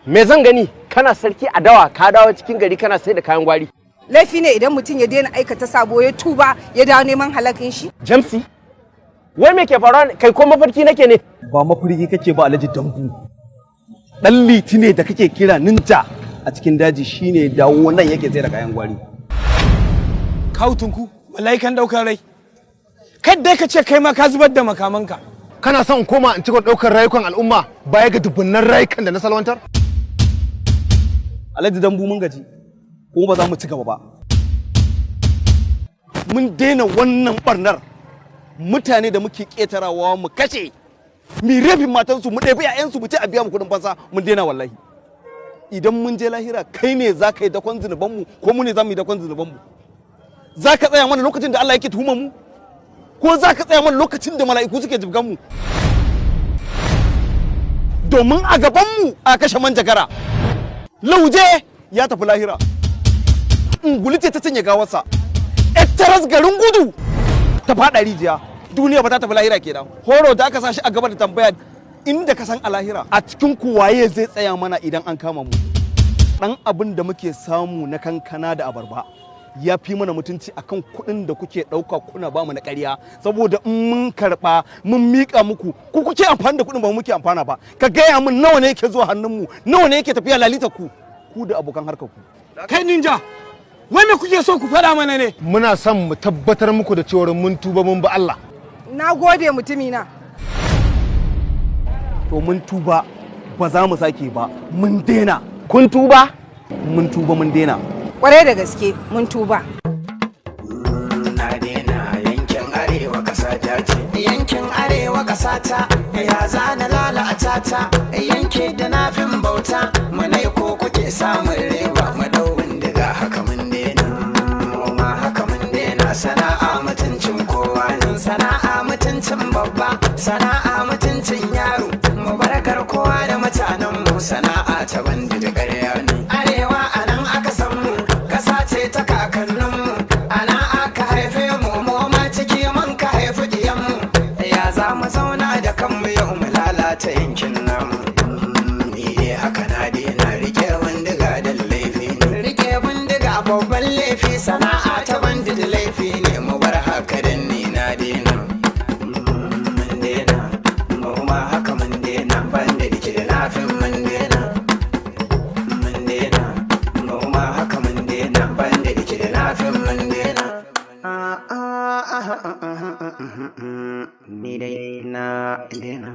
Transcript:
Me zan gani kana sarki a dawa ka dawo cikin gari kana sai da kayan gwari. Laifi ne idan mutum ya daina aikata sabo ya tuba ya dawo neman halakin shi. Jamsi, wai me ke faruwa kai ko mafarki nake ne? Ba mafarki kake ba Alhaji Dambu. Dan liti ne da kake kira ninja a cikin daji shine dawo nan yake sai da kayan gwari. Kautunku, malaikan daukar rai. Kadda ka ce kai ma ka zubar da makamanka. Kana son koma in cika daukar rayukan al'umma baya ga dubunnan rayukan da na salwantar? Alhaji Dambu mun gaji, ko ba za mu ci gaba ba. Mun daina wannan barnar. Mutane da muke ketarawa mu kashe, mi rabin matansu mu ɗebi ƴaƴansu mu ce a biya mu kuɗin fansa mun daina wallahi. Idan mun je lahira kai ne za ka yi dakon zunubanmu ko mu ne za mu yi dakon zunubanmu. Za ka tsaya mana lokacin da Allah yake tuhumar mu? Ko za ka tsaya mana lokacin da mala'iku suke jibgan mu? Domin a gabanmu a kashe manjagara. Lauje ya tafi lahira. Unguli ce ta cinye gawarsa. Taras garin gudu ta faɗa rijiya. Duniya ba ta tafi lahira kenan. Horo da aka sashi a gaba da tambaya inda ka san a lahira. A cikin ku waye zai tsaya mana idan an kama mu? Dan abin da muke samu na kankana da abarba ya fi mana mutunci akan kuɗin da kuke ɗauka kuna ba mu na ƙarya, saboda in mun karɓa mun miƙa muku ku kuke amfani da kuɗin ba muke amfana ba. Ka gaya min nawa ne yake zuwa hannunmu, nawa ne yake tafiya lalita ku da abokan harkar ku. Kai ninja, wai me kuke so ku faɗa mana ne? Muna son mu tabbatar muku da cewa mun tuba mun ba Allah. Na gode mutumina. To mun tuba ba za mu sake ba, mun daina. Kun tuba? Mun tuba mun daina. Kwarai da gaske mun tuba. Na daina yankin arewa kasa jaje. Yankin arewa kasa ta ya zana lalata ta. Yanke da nafin bauta munai ko kuke samun rewa. Madaurin daga haka mun daina. Ma haka mun daina. Sana'a mutuncin kowa ne. Sana'a mutuncin babba. Sana'a mutuncin yaro. Mu bar garkuwa da mutanen mu. Sana'a ta bandi da ƙarya ne. Arewa anan aka san mu. Kasa ce ta kakanninmu. Ana aka haife mu. Mu ma ciki mun ka haifi diyanmu. Ya za mu zauna da kanmu yau mu lalata yankin namu. Ni dai haka na daina rike bindiga da laifi ne. Rike bindiga babban laifi. Sana'a ta bandi da laifi ne. Mu bar haka dan ni na daina. Mun daina. Mu ma haka mun daina. Banda dike da nafin mun daina. Mun daina. Mu ma haka mun daina. Banda dike da nafin mun daina. Ni dai na daina.